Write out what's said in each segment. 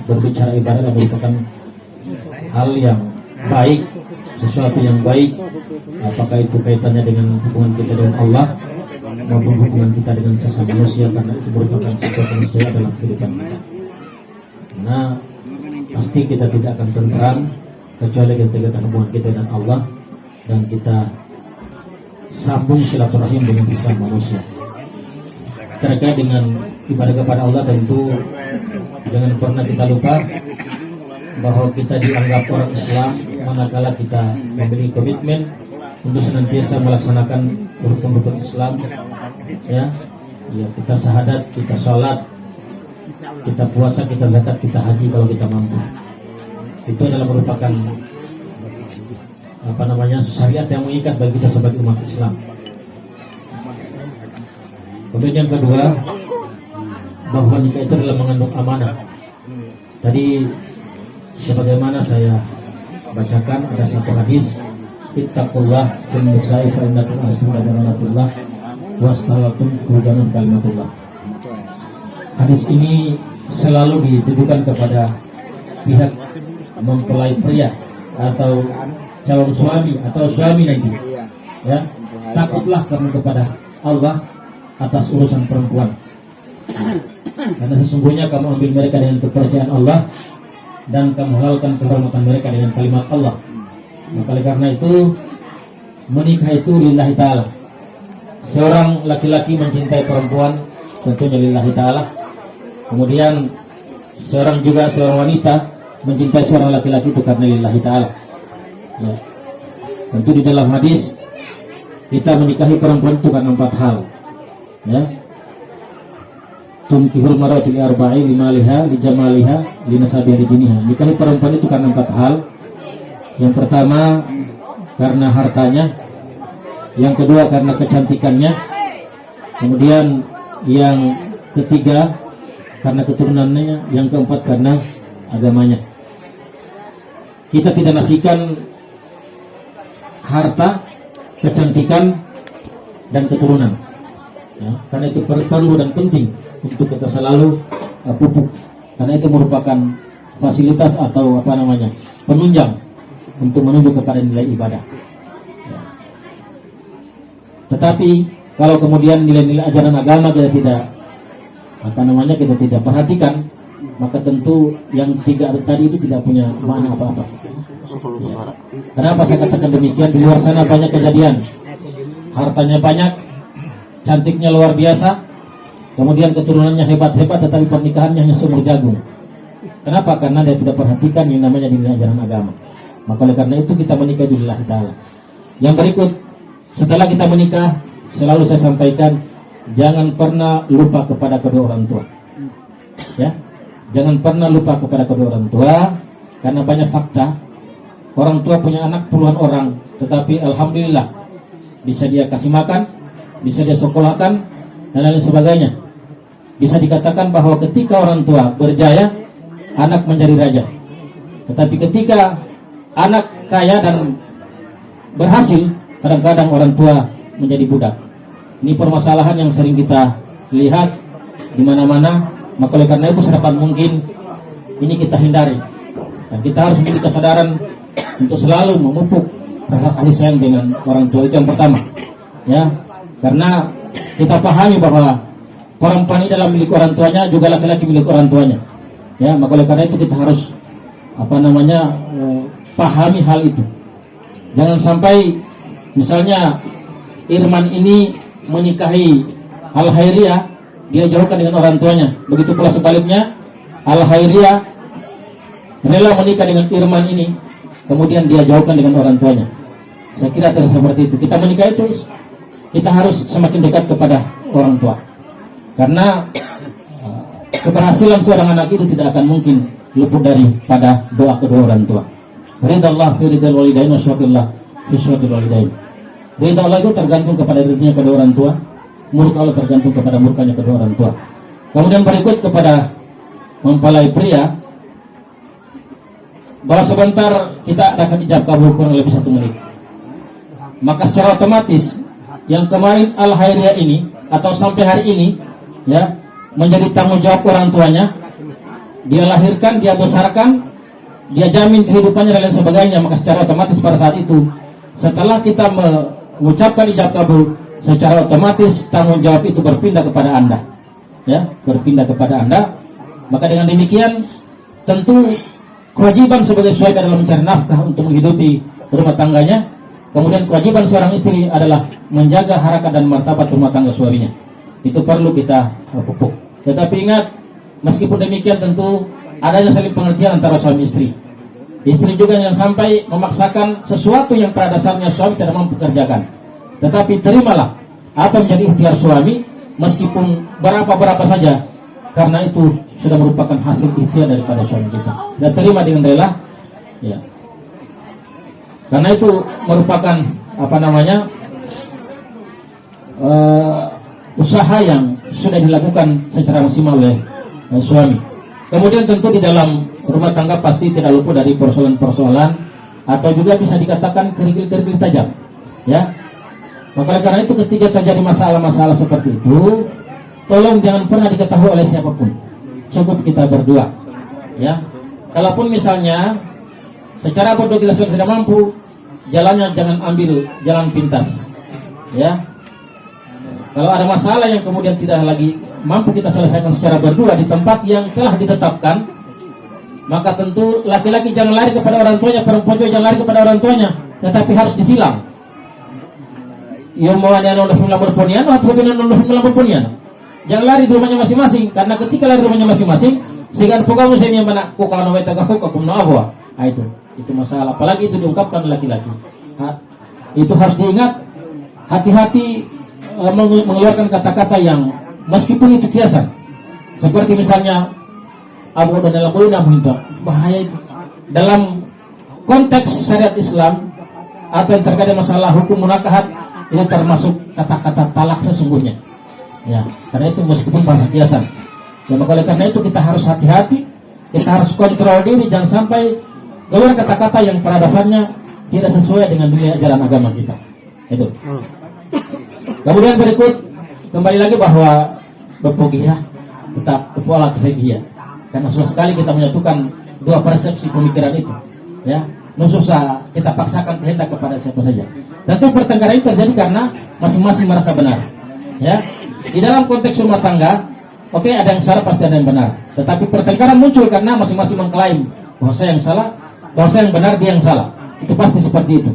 berbicara ibadah merupakan hal yang baik, sesuatu yang baik, apakah itu kaitannya dengan hubungan kita dengan Allah maupun hubungan kita dengan sesama manusia, karena itu merupakan sesuatu yang saya dalam kehidupan kita. Karena pasti kita tidak akan tentram kecuali ketika hubungan kita dengan Allah dan kita sambung silaturahim dengan sesama manusia. Terkait dengan ibadah kepada Allah, tentu jangan pernah kita lupa bahwa kita dianggap orang Islam manakala kita memiliki komitmen untuk senantiasa melaksanakan rukun-rukun Islam, ya, kita syahadat, kita sholat, kita puasa, kita zakat, kita haji kalau kita mampu. Itu adalah merupakan syariat yang mengikat bagi kita sebagai umat Islam. Kemudian yang kedua, bahwa nikah itu adalah mengandung amanah. Tadi sebagaimana saya bacakan ada satu hadis, ittaqullah fil nisa'i fa innakum asma'u amanatullah wastalatum kudanan kalimatullah. Hadis ini selalu ditujukan kepada pihak mempelai pria atau calon suami atau suami nanti, ya, takutlah kamu kepada Allah atas urusan perempuan, karena sesungguhnya kamu ambil mereka dengan kepercayaan Allah dan kamu halalkan kehormatan mereka dengan kalimat Allah. Maka karena itu menikah itu lillahi ta'ala. Seorang laki-laki mencintai perempuan tentunya lillahi ta'ala. Kemudian seorang wanita mencintai seorang laki-laki itu karena lillahi ta'ala, ya. Tentu di dalam hadis kita menikahi perempuan itu karena 4 hal, ya. Tunkihul mar'atu li arba'i limaliha lijamaliha linasabiha lidiniha. Nikahi perempuan itu karena 4 hal. Yang pertama karena hartanya, yang kedua karena kecantikannya, kemudian yang ketiga karena keturunannya, yang keempat karena agamanya. Kita tidak nafikan harta, kecantikan, dan keturunan, ya, karena itu perlu dan penting untuk kita selalu pupuk, karena itu merupakan fasilitas atau penunjang untuk menuju kepada nilai ibadah, ya. Tetapi kalau kemudian nilai-nilai ajaran agama kita tidak kita tidak perhatikan, maka tentu yang 3 tadi itu tidak punya makna apa-apa, ya. Kenapa saya katakan demikian? Di luar sana banyak kejadian, hartanya banyak, cantiknya luar biasa, kemudian keturunannya hebat-hebat, tetapi pernikahannya hanya seumur jagung. Kenapa? Karena dia tidak perhatikan yang namanya nilai ajaran agama. Maka oleh karena itu kita menikah lillahi ta'ala. Yang berikut, setelah kita menikah, selalu saya sampaikan, jangan pernah lupa kepada kedua orang tua, ya. Jangan pernah lupa kepada kedua orang tua, karena banyak fakta orang tua punya anak puluhan orang, tetapi alhamdulillah bisa dia kasih makan, bisa dia sekolahkan, dan lain sebagainya. Bisa dikatakan bahwa ketika orang tua berjaya, anak menjadi raja. Tetapi ketika anak kaya dan berhasil, kadang-kadang orang tua menjadi budak. Ini permasalahan yang sering kita lihat di mana-mana. Maka oleh karena itu sedapat mungkin ini kita hindari, dan kita harus memiliki kesadaran untuk selalu memupuk rasa kasih sayang dengan orang tua. Itu yang pertama, ya. Karena kita pahami bahwa perempuan ini dalam milik orang tuanya, juga laki-laki milik orang tuanya, ya. Maka oleh karena itu kita harus pahami hal itu. Jangan sampai misalnya Irman ini menikahi Al-Hairiyah, dia jauhkan dengan orang tuanya. Begitu pula sebaliknya, Al-Hairiyah rela menikah dengan Irman ini, kemudian dia jauhkan dengan orang tuanya. Saya kira tidak seperti itu. Kita menikah itu kita harus semakin dekat kepada orang tua, karena keberhasilan seorang anak itu tidak akan mungkin luput daripada doa kedua orang tua. Ridallah fi ridal walidain wa syukurillah fi syukil walidain. Ridha Allah itu tergantung kepada ridhonya kedua orang tua, murka Allah tergantung kepada murkanya kedua orang tua. Kemudian berikut kepada mempelai pria, bahwa sebentar kita akan ijab kabul kurang lebih 1 menit. Maka secara otomatis yang kemarin Al-Hairiyah ini atau sampai hari ini, ya, menjadi tanggung jawab orang tuanya, dia lahirkan, dia besarkan, dia jamin kehidupannya dan lain sebagainya, maka secara otomatis pada saat itu setelah kita mengucapkan ijab kabul, secara otomatis tanggung jawab itu berpindah kepada Anda, ya, berpindah kepada Anda. Maka dengan demikian tentu kewajiban sebagai suami adalah mencari nafkah untuk menghidupi rumah tangganya. Kemudian kewajiban seorang istri adalah menjaga harkat dan martabat rumah tangga suaminya. Itu perlu kita pupuk. Tetapi ingat, meskipun demikian tentu adanya saling pengertian antara suami istri. Istri juga yang sampai memaksakan sesuatu yang pada dasarnya suami tidak mampu kerjakan. Tetapi terimalah apa menjadi ikhtiar suami, meskipun berapa-berapa saja, karena itu sudah merupakan hasil ikhtiar daripada suami kita. Dan terima dengan rela, ya. Karena itu merupakan usaha yang sudah dilakukan secara maksimal oleh suami. Kemudian tentu di dalam rumah tangga pasti tidak luput dari persoalan-persoalan atau juga bisa dikatakan kerikil-kerikil tajam, ya. Maka karena itu ketika terjadi masalah-masalah seperti itu, tolong jangan pernah diketahui oleh siapapun. Cukup kita berdua, ya. Kalaupun misalnya secara berdua kita sudah mampu, jalannya jangan ambil jalan pintas, ya. Kalau ada masalah yang kemudian tidak lagi mampu kita selesaikan secara berdua di tempat yang telah ditetapkan, maka tentu laki-laki jangan lari kepada orang tuanya, perempuan juga jangan lari kepada orang tuanya, tetapi harus disilang. Jangan lari di rumahnya masing-masing, karena ketika lari di rumahnya masing-masing, sehingga kamu saya yang mana kok kalau nawai tagahu kok kumnawa. Nah itu masalah. Apalagi itu diungkapkan laki-laki. Itu harus diingat. Hati-hati mengeluarkan kata-kata yang meskipun itu kiasan. Seperti misalnya Abu dan dalam bahaya itu. Dalam konteks syariat Islam atau yang terkait masalah hukum munakahat, itu termasuk kata-kata talak sesungguhnya. Ya, karena itu meskipun bahasa kiasan. Ya, maka oleh karena itu kita harus hati-hati, kita harus kontrol diri, jangan sampai keluar kata-kata yang pada dasarnya tidak sesuai dengan nilai ajaran agama kita. Itu. Kemudian berikut kembali lagi bahwa berpogiyah tetap kepala fikih, karena susah sekali kita menyatukan dua persepsi pemikiran itu. Ya, susah kita paksakan kehendak kepada siapa saja. Tentu pertengkaran itu terjadi karena masing-masing merasa benar. Ya, di dalam konteks rumah tangga, oke, ada yang salah pasti ada yang benar. Tetapi pertengkaran muncul karena masing-masing mengklaim bahwa saya yang salah, bahwa saya yang benar, dia yang salah. Itu pasti seperti itu.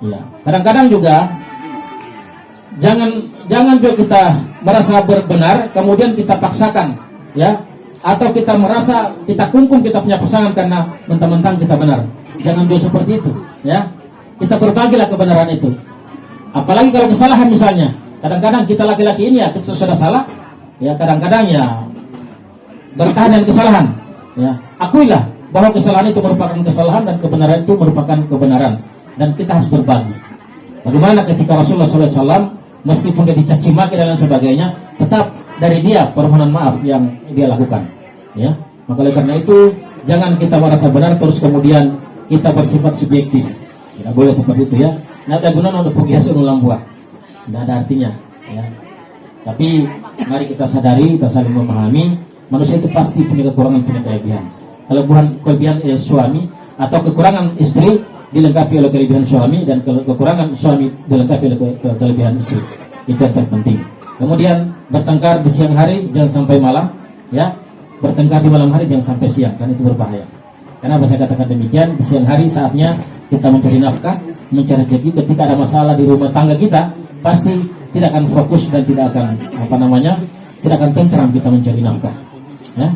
Ya, kadang-kadang juga jangan juga kita merasa berbenar kemudian kita paksakan, ya, atau kita merasa kita kungkum kita punya pasangan karena mentang-mentang kita benar. Jangan juga seperti itu, ya. Kita berbagilah kebenaran itu. Apalagi kalau kesalahan misalnya, kadang-kadang kita laki-laki ini ya kita sudah salah, ya kadang-kadang ya bertahan dengan kesalahan, ya. Akuilah bahwa kesalahan itu merupakan kesalahan dan kebenaran itu merupakan kebenaran, dan kita harus berbagi. Bagaimana ketika Rasulullah SAW meskipun dia dicaci maki dan lain sebagainya, tetap dari dia permohonan maaf yang dia lakukan, ya. Maka oleh karena itu jangan kita merasa benar terus kemudian kita bersifat subjektif. Tidak boleh seperti itu, ya. Nah, ada gunanya untuk pugiasun ulang buah. Tidak ada artinya, ya. Tapi mari kita sadari, kita saling memahami, manusia itu pasti punya kekurangan, punya kelebihan. Kelebihan suami atau kekurangan istri dilengkapi oleh kelebihan suami, dan kekurangan suami dilengkapi oleh kelebihan istri. Itu yang terpenting. Kemudian bertengkar di siang hari jangan sampai malam, ya. Bertengkar di malam hari jangan sampai siang, karena itu berbahaya. Kenapa saya katakan demikian? Di siang hari saatnya kita mencari nafkah, mencari rezeki. Ketika ada masalah di rumah tangga kita, pasti tidak akan fokus dan tidak akan tidak akan tentram kita mencari nafkah. Ya,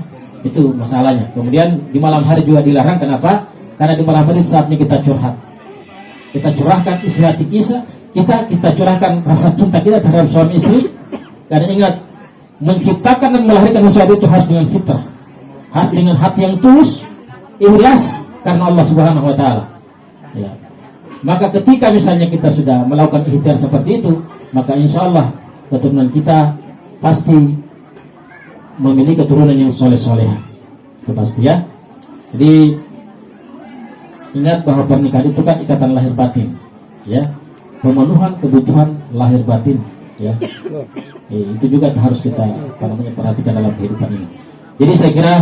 itu masalahnya. Kemudian di malam hari juga dilarang. Kenapa? Karena di malam hari saatnya kita curhat. Kita curahkan isi hati kita curahkan rasa cinta kita terhadap suami istri. Karena ingat, menciptakan dan melahirkan sesuatu itu harus dengan fitrah, harus dengan hati yang tulus, ikhlas karena Allah Subhanahu wa taala. Ya. Maka ketika misalnya kita sudah melakukan ikhtiar seperti itu, maka insya Allah keturunan kita pasti memiliki keturunan yang soleh-soleh. Itu pasti, ya. Jadi ingat bahwa pernikahan itu kan ikatan lahir batin, ya. Pemenuhan kebutuhan lahir batin, ya. Itu juga harus kita perhatikan dalam kehidupan ini. Jadi saya kira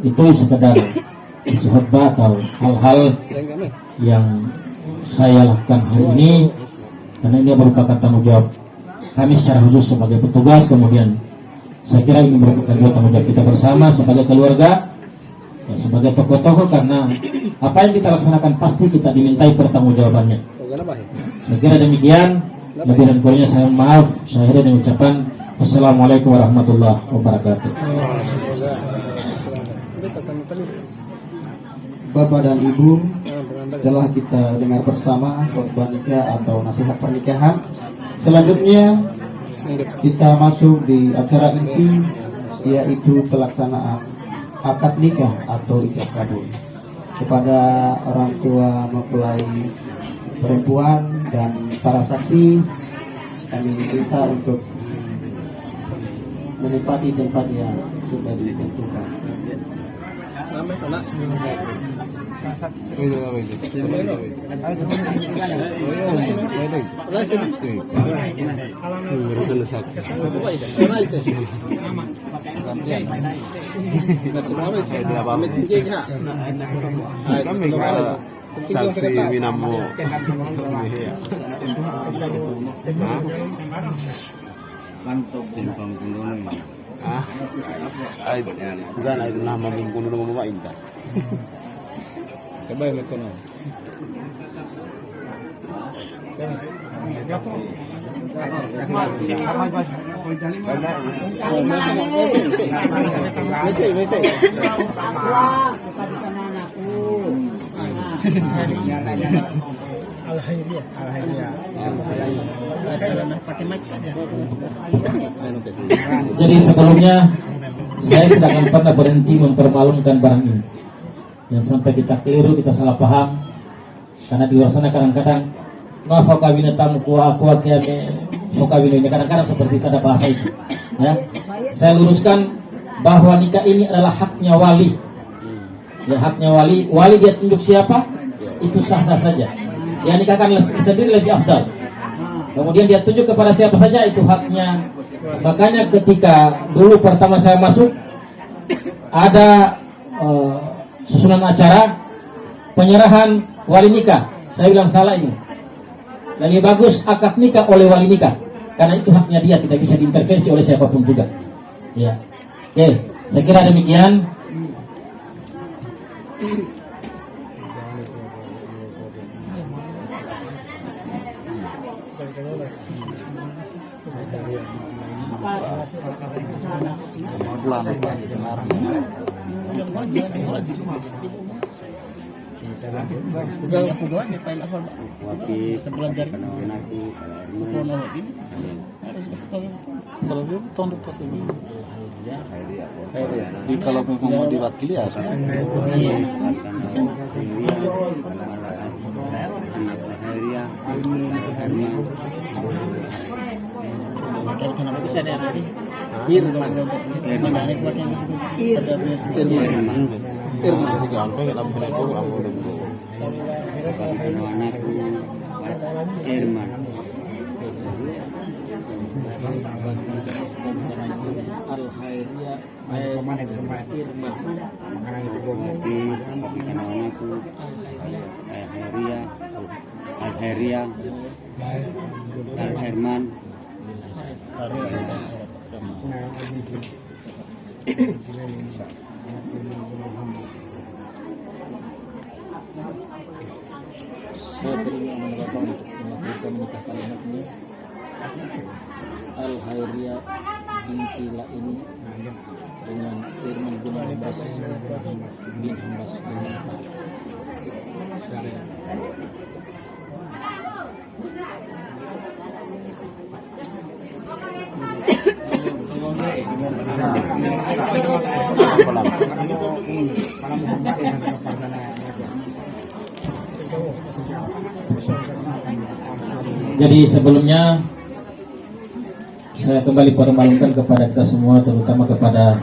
itu sekedar isi khutbah atau hal-hal yang saya lakukan hari ini, karena ini merupakan tanggung jawab kami secara khusus sebagai petugas. Kemudian saya kira ini merupakan juga tanggung jawab kita bersama sebagai keluarga, ya, sebagai tokoh-tokoh, karena apa yang kita laksanakan pasti kita dimintai pertanggungjawabannya. Saya kira demikian. Lebih dan kurangnya saya maaf. Saya akhiri dengan ucapan Assalamualaikum warahmatullahi wabarakatuh. Bapak dan Ibu, telah kita dengar bersama khutbah nikah atau nasihat pernikahan. Selanjutnya kita masuk di acara inti, yaitu pelaksanaan akad nikah atau ijab kabul. Kepada orang tua mempelai perempuan dan para saksi, kami minta untuk menempati tempat yang sudah ditentukan. Saksi minamo. Ay, bukan itu nama minggu dulu mau main kan? Coba yang itu no. Jadi sebelumnya saya tidak akan pernah berhenti mempermalukan barang ini. Yang sampai kita keliru, kita salah paham. Karena di luar sana kadang-kadang ngafakawina tamu kuah kiame fokawina, kadang-kadang seperti itu ada bahasa itu. Ya, saya luruskan bahwa nikah ini adalah haknya wali. Ya, haknya wali. Wali dia tunjuk siapa, itu sah-sah saja. Ya, nikahkan sendiri lebih afdal. Kemudian dia tunjuk kepada siapa saja, itu haknya. Makanya ketika dulu pertama saya masuk, ada susunan acara penyerahan wali nikah. Saya bilang salah ini. Lebih bagus akad nikah oleh wali nikah, karena itu haknya dia, tidak bisa diintervensi oleh siapapun juga. Ya, oke, saya kira demikian. Kalau memang mau diwakili ya Herman. Saya terima menetapkan untuk melakukan nikah kalimat ini Al Hairiyah binti Laini dengan Firman bin Hambas bin Hambas bin Hambas. Jadi sebelumnya saya kembali permalukan kepada kita semua, terutama kepada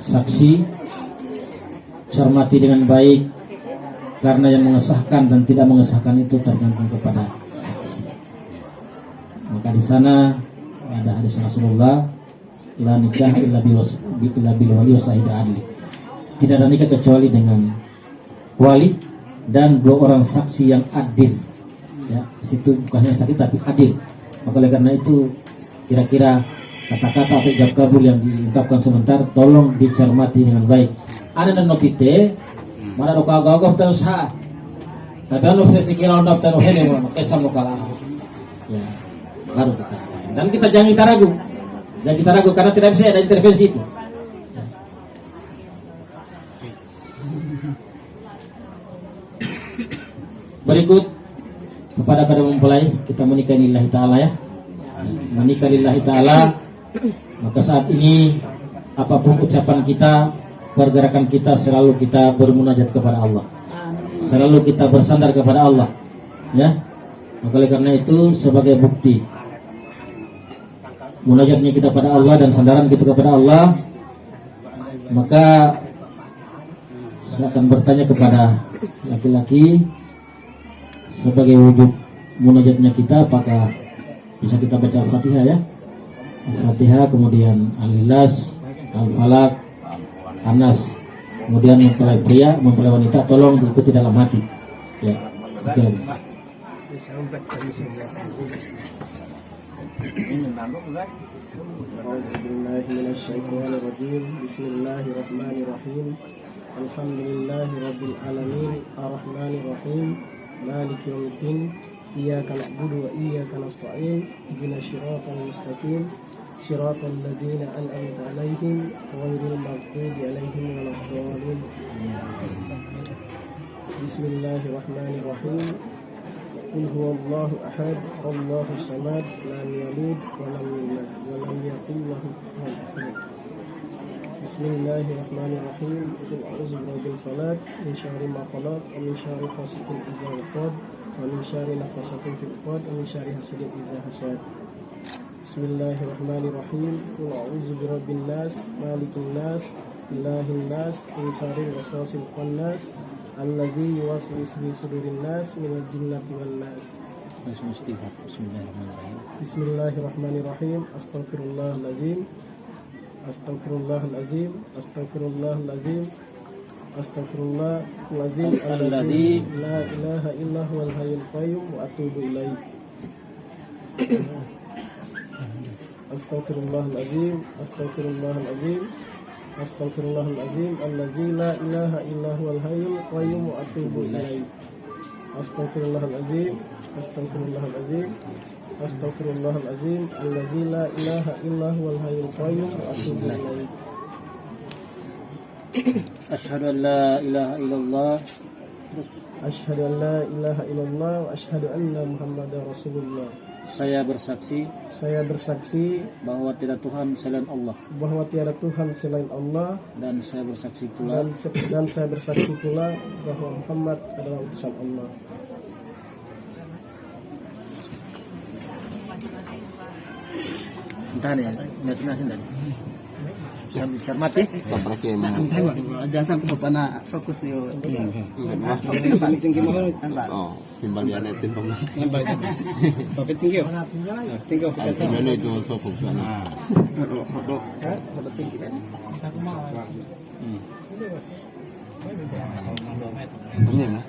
saksi. Saya hormati dengan baik, karena yang mengesahkan dan tidak mengesahkan itu tergantung kepada saksi. Maka di sana ada hadis Rasulullah la nikah illa bil wali syahid adli. Tidak ada nikah kecuali dengan wali dan 2 orang saksi yang adil. Ya, di situ bukannya sakit tapi adil. Maka oleh karena itu kira-kira kata-kata atau ijab kabul yang diungkapkan sebentar tolong dicermati dengan baik. Ada dan notite mana do kagak terus ha. Tapi anu fikir daftar hele mau kesam lokal. Ya, baru kita. Dan kita jangan kita ragu. Jangan kita ragu karena tidak bisa ada intervensi itu. Berikut kepada kada mempelai kita menikah lillahi ta'ala ya. Menikah lillahi ta'ala, maka saat ini apapun ucapan kita, pergerakan kita selalu kita bermunajat kepada Allah. Selalu kita bersandar kepada Allah. Ya. Maka oleh karena itu sebagai bukti munajatnya kita pada Allah dan sandaran kita kepada Allah, maka saya akan bertanya kepada laki-laki sebagai wujud munajatnya kita, apakah bisa kita baca Al-Fatihah ya? Al-Fatihah, kemudian Al-Ikhlas, Al-Falaq, An-Nas. Kemudian mempelai pria, mempelai wanita tolong diikuti dalam hati. Ya. Oke. Bismillahirrahmanirrahim. Alhamdulillahirabbil alamin, arrahmanir rahim, maliki yaumiddin, iyyaka na'budu wa iyyaka nasta'in, ihdinas siratal mustaqim, siratal ladzina an'amta 'alaihim ghairil maghdubi 'alaihim waladdallin. Bismillahirrahmanirrahim. Qul huwallahu ahad, Allahu samad, lam yalid wa lam yulad wa lam yakul lahu kufuwan ahad. Bismillahirrahmanirrahim. Qul a'udzu birabbil falaq, min syarri ma khalaq, wa min syarri ghasiqin idza waqab, wa min syarri nafasathin fil 'uqad, wa min syarri hasidin idza hasad. Bismillahirrahmanirrahim. Qul a'udzu birabbin nas, malikin nas, ilahin nas, min syarril waswasil khannas, allazi yuwaswisu fi sudurin nas, minal jinnati wan nas. Bismillahirrahmanirrahim. Bismillahirrahmanirrahim. Astaghfirullahalazim. Astaghfirullahalazim. Astaghfirullahalazim. Astaghfirullahalazim alladzi la ilaha illa huwal hayyul qayyum wa atubu ilaih. Astaghfirullahalazim. Astaghfirullahalazim. Astaghfirullahalazim alladzi la ilaha illa huwal hayyul qayyum wa atubu ilaih. Astaghfirullahalazim. Astaghfirullahalazim. Astaghfirullahalazim alladzi la ilaha illa huwal hayyul qayyum wa atubu ilaih. Asyhadu an la ilaha illallah. Asyhadu an la ilaha illallah wa asyhadu anna Muhammadar Rasulullah. Saya bersaksi bahwa tidak Tuhan selain Allah, bahwa tiada Tuhan selain Allah, dan saya bersaksi pula dan saya bersaksi pula bahwa Muhammad adalah utusan Allah. Entah nih, nasi dan sambil cermati. Jangan sampai bapak fokus yo. Oh, simbal dia netin pun. Tapi tinggi. Gimana itu so fungsinya? Untungnya mah.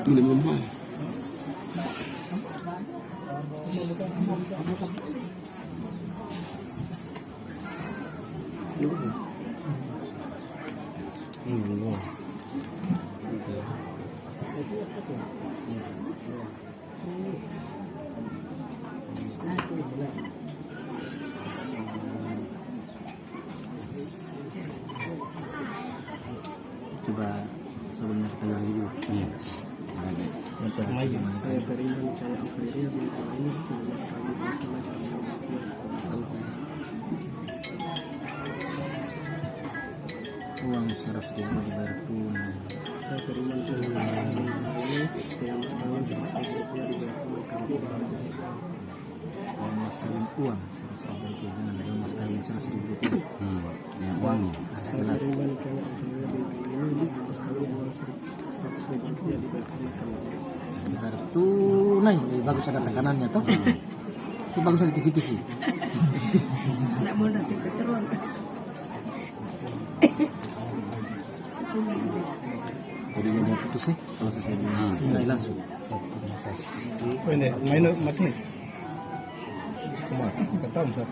Ini memang. Coba sebelumnya kita gali dulu. Saya terima nikah akhirnya di ini cuma sekali Uang 100.000 dibayar tunai. saya terima nikah ini yang setahun 100.000 dibayar tunai. Uang mas kawin uang 100.000 rupiah, jangan ada mas kawin 100.000 rupiah. Uangnya. Saya terima nikah akhirnya ini sekali uang 100.000 rupiah dibayar tunai. Dibayar tunai lebih bagus ada tekanannya toh. Itu bangsa di TV sih. Nak mau nasi keteruan. Jadi dia putus sih kalau saya mulai langsung. Oh ini main mas nih. Kemana? Nggak tahu Ustaz.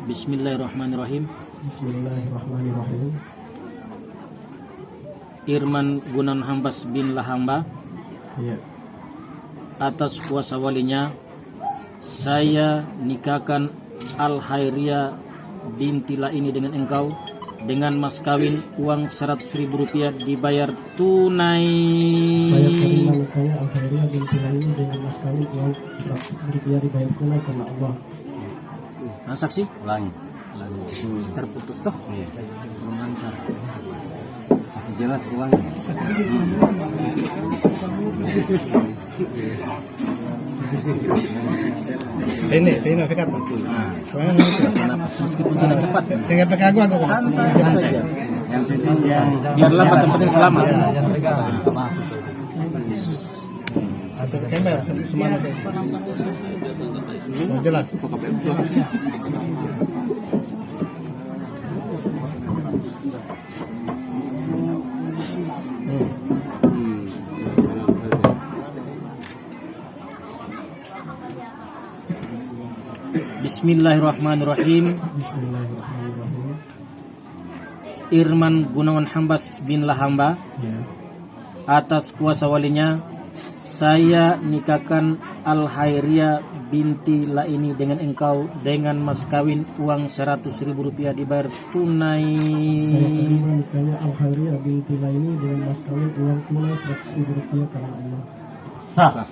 Bismillahirrahmanirrahim. Bismillahirrahmanirrahim. Irman Gunan Hambas bin Lahamba, Iya. atas kuasa walinya saya nikahkan Al-Hairiyah binti Laini dengan engkau dengan mas kawin uang 100.000 rupiah dibayar tunai. Saya terima nikahnya Al-Hairiyah binti Laini dengan mas kawin uang 100 rupiah dibayar tunai karena Allah. Nah, saksi Ulangi. terputus toh. Iya. Belum lancar. Masih jelas ulangi. Ini fikat. Meskipun tidak cepat, Sehingga pakai aku santai saja. Yang penting yang Biarlah penting selamat. hasil kamera semuanya. Jelas. Bismillahirrahmanirrahim. Bismillahirrahmanirrahim. Irman Gunawan Hambas bin Lahamba, Ya. atas kuasa walinya saya nikahkan Al-Hairiyah binti Laini dengan engkau dengan mas kawin uang 100.000 rupiah dibayar tunai. Saya terima nikahnya Al-Hairiyah binti Laini dengan mas kawin uang tunai 100.000 rupiah karena Allah. Sah.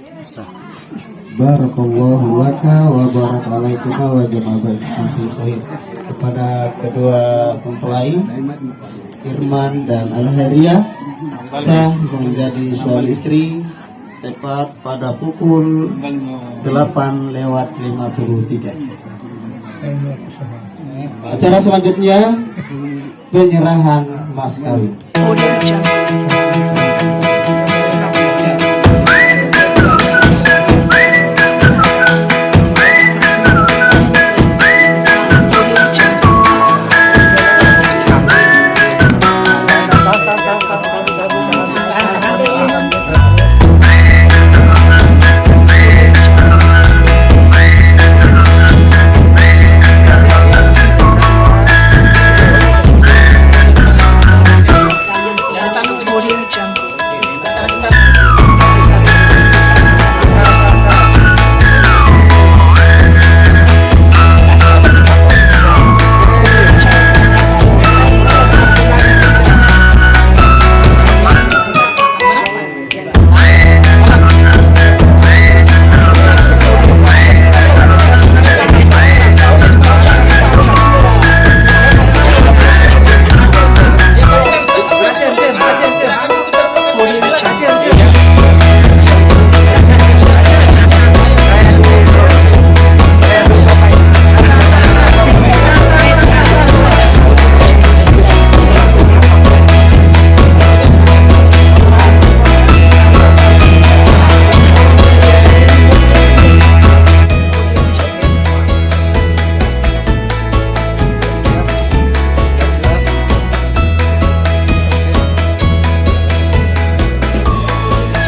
Barakallahu laka wa barakalaikuma wa jama'a khair. Kepada kedua mempelai Irman dan Al-Hairiyah sah menjadi suami istri tepat pada pukul 8:53. Acara selanjutnya penyerahan mas kawin.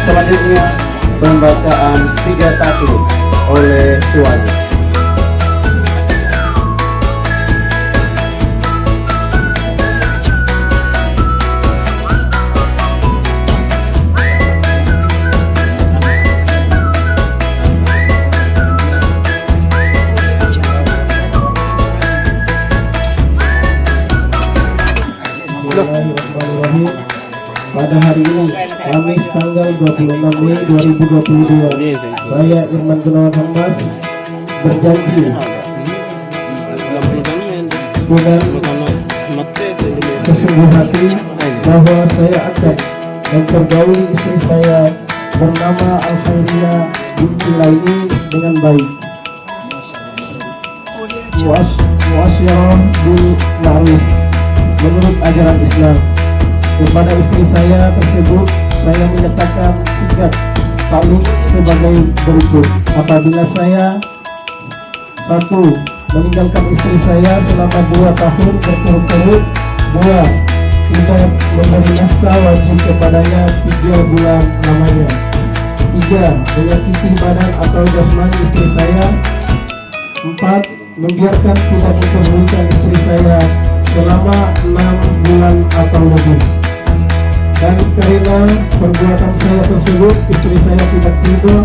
Selanjutnya pembacaan 3 taklid oleh tuan. Bismillahirrahmanirrahim. Pada hari ini, Kamis tanggal 26 Mei 2022, saya Irman Gunawan Hambas berjanji dengan sesungguh hati bahwa saya akan mempergauli istri saya bernama Al-Khairiyah binti Laini dengan baik. Muasyarah bil ma'ruf menurut ajaran Islam. Kepada istri saya tersebut saya menyatakan ikat tali sebagai berikut. Apabila saya 1. meninggalkan istri saya selama 2 tahun berturut-turut. 2. Tidak memberi nafkah wajib kepadanya 3 bulan lamanya. 3. Menyakiti badan atau jasmani istri saya. 4. Membiarkan tidak memperdulikan istri saya selama 6 bulan atau lebih. Dan karena perbuatan saya tersebut, istri saya tidak ridho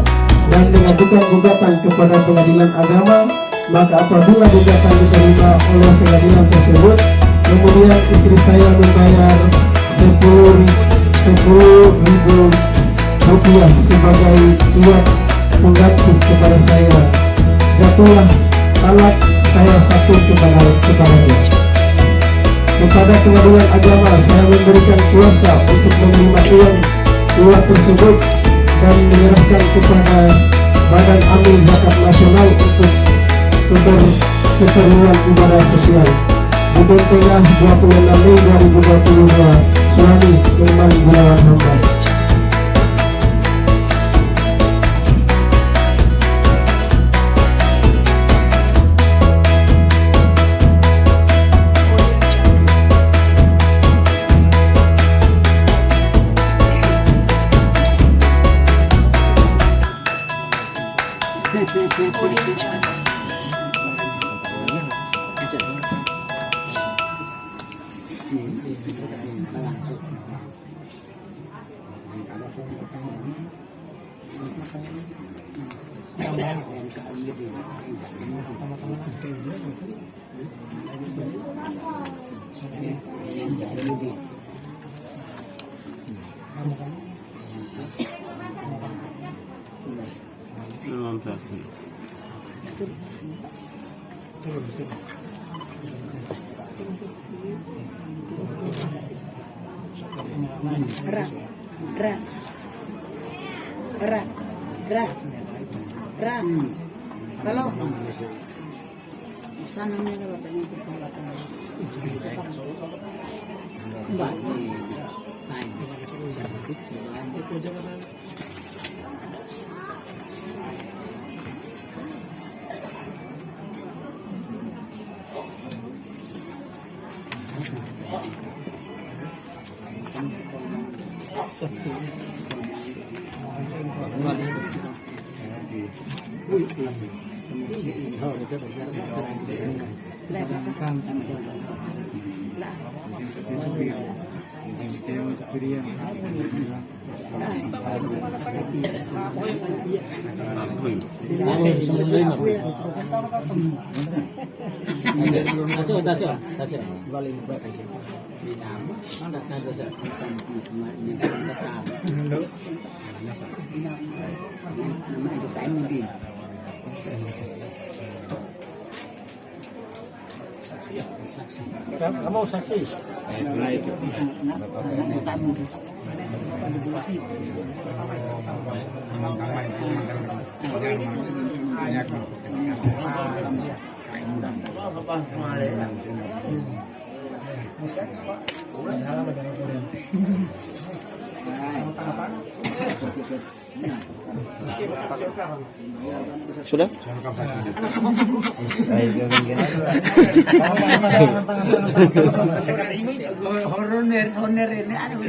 dan mengajukan gugatan kepada pengadilan agama. Maka apabila gugatan diterima oleh pengadilan tersebut, kemudian istri saya membayar 10.000 rupiah sebagai uang pengganti kepada saya, jatuhlah talak saya satu kepadanya. Kepada pengadilan agama saya memberikan kuasa untuk menerima uang tersebut dan menyerahkan kepada Badan Amil Zakat Nasional untuk keperluan ibadah sosial. Bulan Tengah 26 Mei 2022, Suami Ilman Gunawan Hamba. Kalau sananya bapaknya Kamu saksi? Sudah? Honor ini aduh.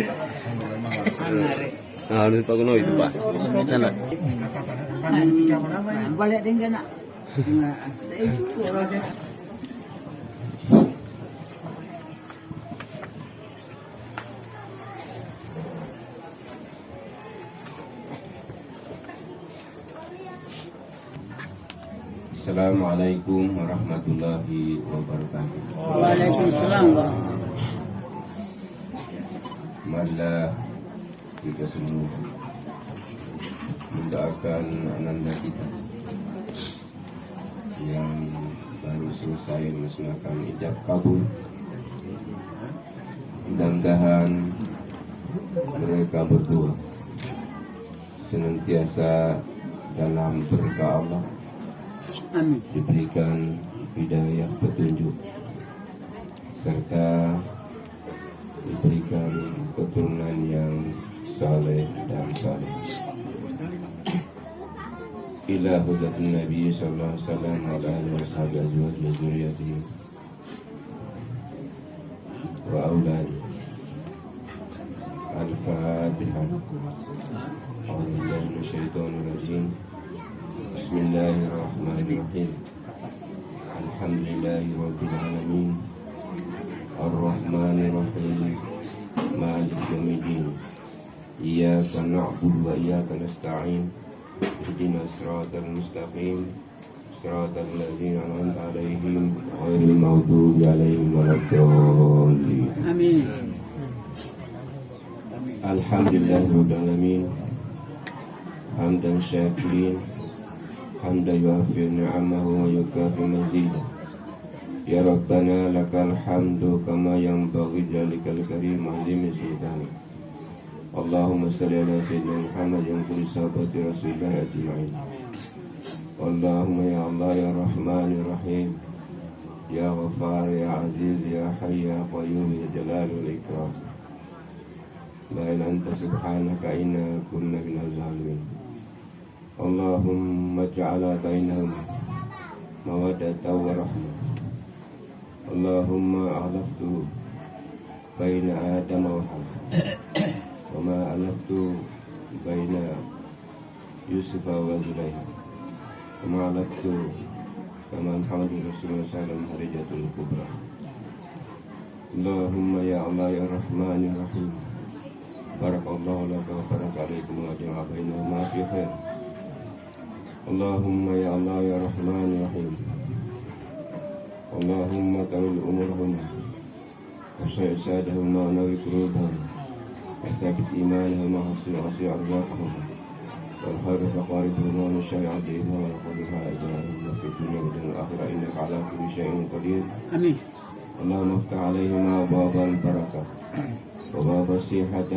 Nah, ini Pak Kuno itu, Pak. Sana. Balik dengan nak. Assalamualaikum warahmatullahi wabarakatuh. Waalaikumsalam. Marilah kita semua mendoakan ananda kita yang baru selesai melaksanakan ijab kabul. Mudah-mudahan mereka berdua senantiasa dalam berkah Allah, Amin. diberikan hidayah petunjuk, serta diberikan keturunan yang saleh dan saleh. Ila hudatun Nabi sallallahu alaihi wasallam wa ala alihi wa sahbihi azwajihi wa dzurriyyatihi wa auladi. Al-Fatihah. A'udzu billahi minasyaitonir rajim. Bismillahirrahmanirrahim. Alhamdulillahi rabbil alamin. Ar-Rahmanir Rahim. Maliki yaumiddin. Iyyaka na'budu wa iyyaka nasta'in. Ihdinas siratal mustaqim. Siratal ladzina an'amta 'alaihim ghairil maghdubi 'alaihim waladdallin. Amin. Alhamdulillahirabbil alamin. Hamdan syakirin. Hamdan yuwafi ni'amahu wa yukafi mazidah. Ya Rabbana lakal hamdu kama yanbaghi jalikal karim azim sultanik. Allahumma salli ala sayyidina Muhammad yang kulli sahabati Rasulillah ajma'in. Allahumma ya Allah ya Rahman ya Rahim, ya Ghaffar ya Aziz ya Hayy ya Qayyum ya Jalal wal Ikram. La ilaha anta subhanaka inna kunna minaz zalimin. Allahumma ja'ala bainahum mawaddatan wa rahmah. Allahumma alaftu baina Adam wa Hawa wa ma alaftu baina Yusuf wa Zulaikha wa ma alaftu kama Muhammad Rasulullah sallallahu alaihi wasallam kubra. Allahumma ya Allah ya Rahman ya Rahim, barakallahu laka wa baraka alaikum wa jama'a bainahuma fi khair. Allahumma ya Allah ya Rahman ya Rahim, Allahumma tawil umurhum وسع سادهم ونوي قلوبهم واحتبت إيمانهم وحسن وسع أرزاقهم والخير فقاربهم ومن شريعتهم ونقضها أجرهم وفي الدنيا والآخرة إنك على كل شيء قدير. Amin. اللهم افتح عليهما باب البركة وباب الصحة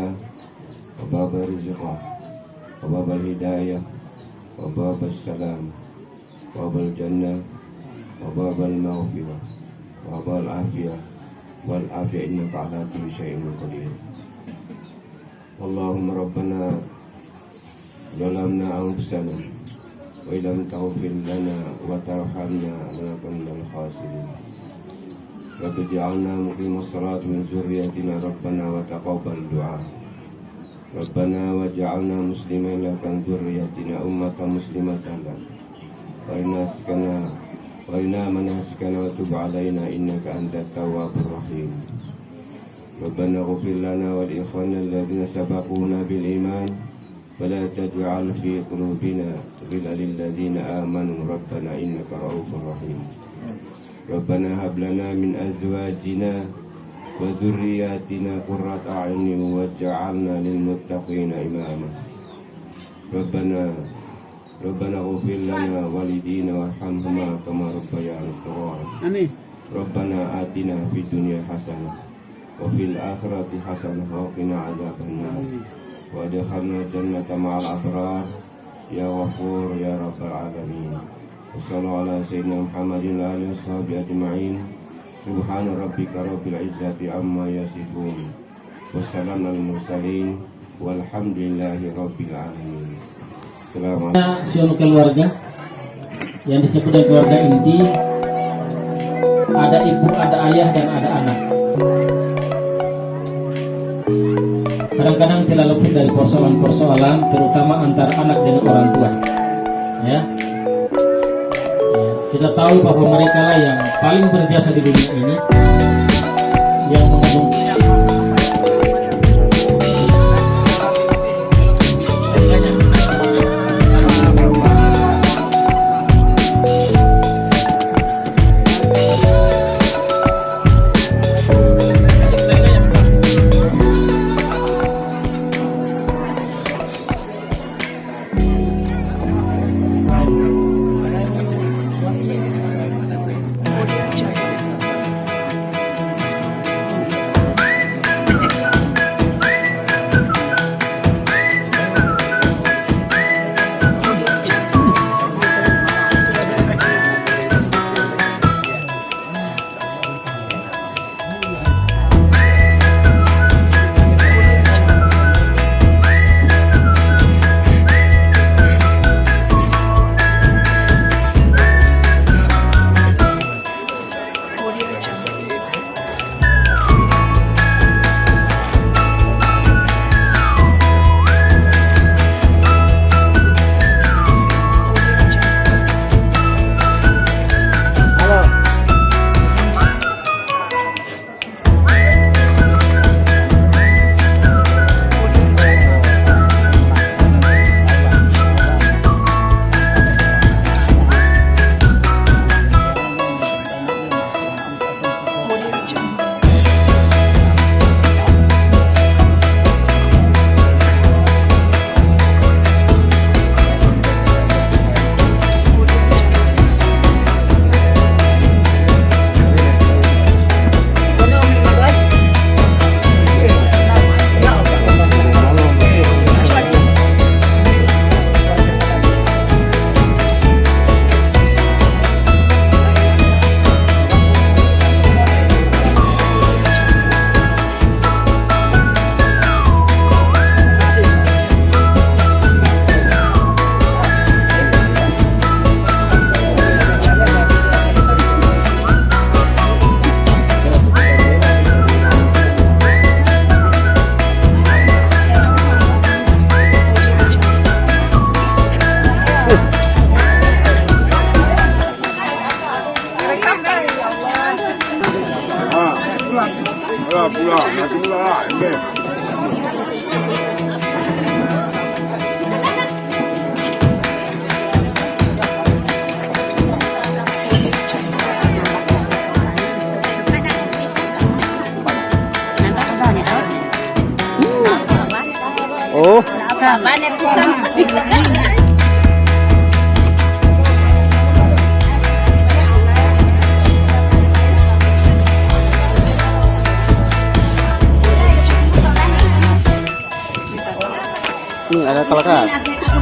وباب الرزق وباب الهداية وباب السلام وباب الجنة وباب المغفرة وباب العافية والعافية إنك على كل شيء قدير. اللهم ربنا ظلمنا أنفسنا وإن لم تغفر لنا وترحمنا لنكن من الخاسرين. رب اجعلنا مقيم الصلاة من ذريتنا ربنا وتقبل دعاء. ربنا واجعلنا مسلمين لك من ذريتنا أمة مسلمة لك وإنا مناسكنا وتب علينا إنك أنت التواب الرحيم. ربنا اغفر لنا ولإخواننا الذين سبقونا بالإيمان ولا تجعل في قلوبنا غلا للذين آمنوا ربنا إنك رؤوف رحيم. ربنا هب لنا من أزواجنا وذرياتنا قرة أعين واجعلنا للمتقين إماما. ربنا اغفر لنا والدينا وارحمهما كما ربيانا صغارا. Amin. ربنا آتنا في الدنيا حسنة وفي الآخرة حسنة وقنا عذاب النار وادخلنا الجنة مع الأبرار يا غفور يا رب العالمين. وصلى الله على سيدنا محمد وعلى آله وصحبه أجمعين. سبحان ربك رب العزة عما يصفون والسلام على المرسلين والحمد لله رب العالمين. Sion keluarga yang disebut dengan keluarga inti, ada ibu, ada ayah, dan ada anak. Kadang-kadang tidak luput dari persoalan-persoalan, terutama antara anak dengan orang tua. Ya, kita tahu bahwa mereka lah yang paling berjasa di dunia ini, yang mengandung Oh, Banyak pisan. ada talaga.